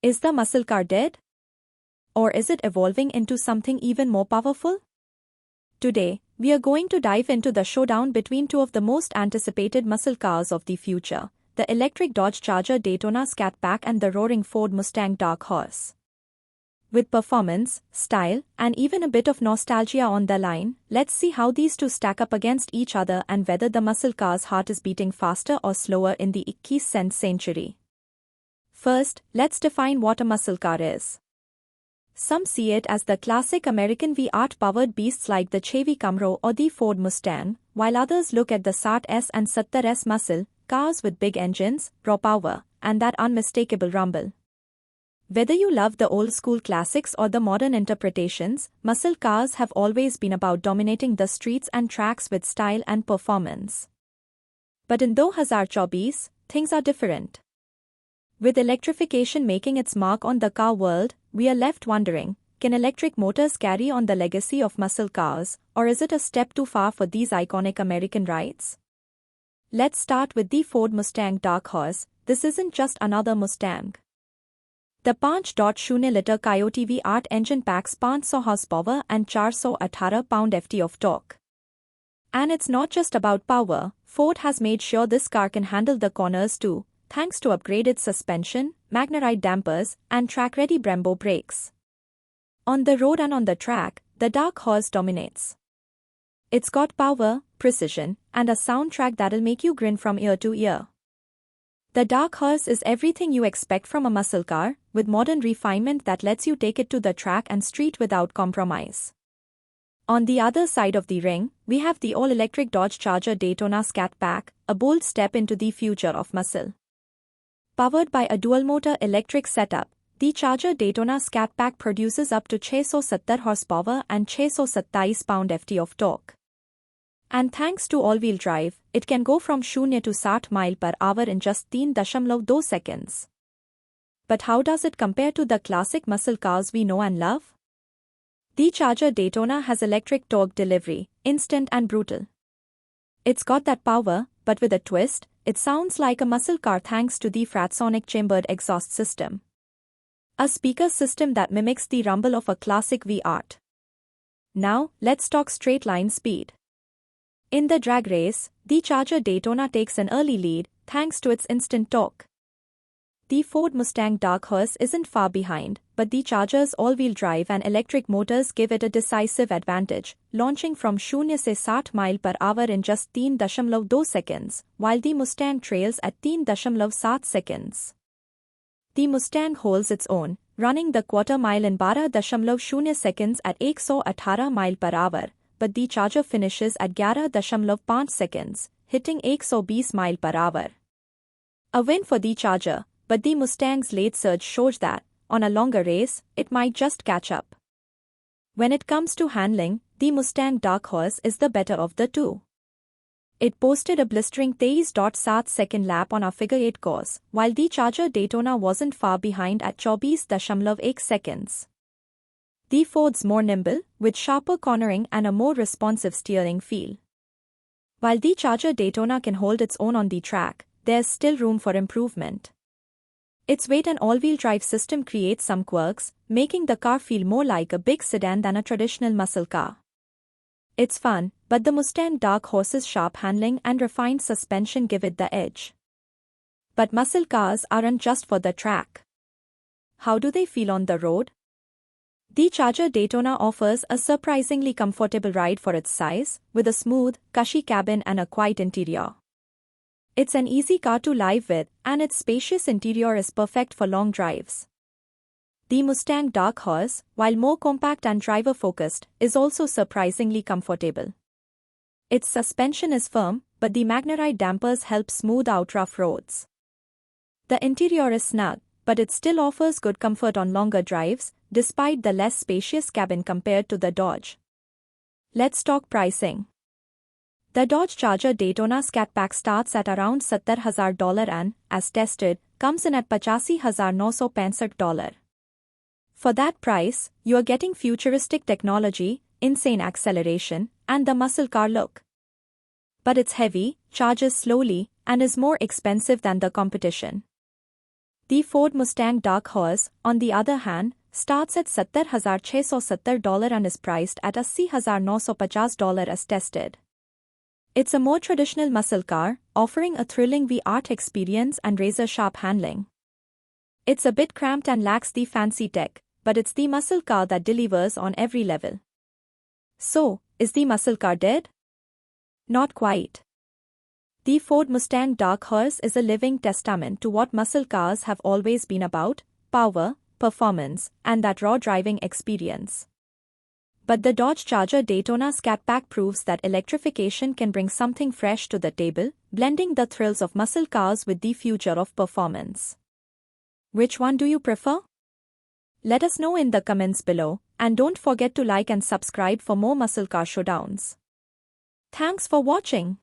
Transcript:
Is the muscle car dead? Or is it evolving into something even more powerful? Today, we are going to dive into the showdown between two of the most anticipated muscle cars of the future, the electric Dodge Charger Daytona Scat and the roaring Ford Mustang Dark Horse. With performance, style, and even a bit of nostalgia on the line, let's see how these two stack up against each other and whether the muscle car's heart is beating faster or slower in the 21st century. First, let's define what a muscle car is. Some see it as the classic American V8-powered beasts like the Chevy Camaro or the Ford Mustang, while others look at the 60s and 70s muscle cars with big engines, raw power, and that unmistakable rumble. Whether you love the old-school classics or the modern interpretations, muscle cars have always been about dominating the streets and tracks with style and performance. But in 2024, things are different. With electrification making its mark on the car world, we are left wondering, can electric motors carry on the legacy of muscle cars, or is it a step too far for these iconic American rides? Let's start with the Ford Mustang Dark Horse. This isn't just another Mustang. The 5.0-liter Coyote V8 engine packs 500 horsepower and 418 pound-ft of torque. And it's not just about power, Ford has made sure this car can handle the corners too, thanks to upgraded suspension, Magnaride dampers, and track-ready Brembo brakes. On the road and on the track, the Dark Horse dominates. It's got power, precision, and a soundtrack that'll make you grin from ear to ear. The Dark Horse is everything you expect from a muscle car, with modern refinement that lets you take it to the track and street without compromise. On the other side of the ring, we have the all-electric Dodge Charger Daytona Scat, a bold step into the future of muscle. Powered by a dual-motor electric setup, the Charger Daytona Scat produces up to 670 horsepower and 627 pound-ft of torque. And thanks to all-wheel drive, it can go from 0 to 60 mph in just 3.2 seconds. But how does it compare to the classic muscle cars we know and love? The Charger Daytona has electric torque delivery, instant and brutal. It's got that power, but with a twist, it sounds like a muscle car thanks to the Fratsonic chambered exhaust system. A speaker system that mimics the rumble of a classic V8. Now, let's talk straight-line speed. In the drag race, the Charger Daytona takes an early lead, thanks to its instant torque. The Ford Mustang Dark Horse isn't far behind, but the Charger's all-wheel drive and electric motors give it a decisive advantage, launching from 0 to 60 mph in just 3.2 seconds, while the Mustang trails at 3.7 seconds. The Mustang holds its own, running the quarter mile in 12.0 seconds at 118 mph, but the Charger finishes at 11.5 seconds, hitting 120 mph. A win for the Charger, but the Mustang's late surge shows that, on a longer race, it might just catch up. When it comes to handling, the Mustang Dark Horse is the better of the two. It posted a blistering 23.7-second lap on a figure-8 course, while the Charger Daytona wasn't far behind at 24.8 seconds. The Ford's more nimble, with sharper cornering and a more responsive steering feel. While the Charger Daytona can hold its own on the track, there's still room for improvement. Its weight and all-wheel drive system creates some quirks, making the car feel more like a big sedan than a traditional muscle car. It's fun, but the Mustang Dark Horse's sharp handling and refined suspension give it the edge. But muscle cars aren't just for the track. How do they feel on the road? The Charger Daytona offers a surprisingly comfortable ride for its size, with a smooth, cushy cabin and a quiet interior. It's an easy car to live with, and its spacious interior is perfect for long drives. The Mustang Dark Horse, while more compact and driver-focused, is also surprisingly comfortable. Its suspension is firm, but the Magnaride dampers help smooth out rough roads. The interior is snug, but it still offers good comfort on longer drives, despite the less spacious cabin compared to the Dodge. Let's talk pricing. The Dodge Charger Daytona Scat starts at around $70,000 and, as tested, comes in at $85,965. For that price, you are getting futuristic technology, insane acceleration, and the muscle car look. But it's heavy, charges slowly, and is more expensive than the competition. The Ford Mustang Dark Horse, on the other hand, starts at $70,670 and is priced at $80,950 as tested. It's a more traditional muscle car, offering a thrilling V8 experience and razor-sharp handling. It's a bit cramped and lacks the fancy tech, but it's the muscle car that delivers on every level. So, is the muscle car dead? Not quite. The Ford Mustang Dark Horse is a living testament to what muscle cars have always been about: power, performance, and that raw driving experience. But the Dodge Charger Daytona Scat Pack proves that electrification can bring something fresh to the table, blending the thrills of muscle cars with the future of performance. Which one do you prefer? Let us know in the comments below, and don't forget to like and subscribe for more muscle car showdowns. Thanks for watching.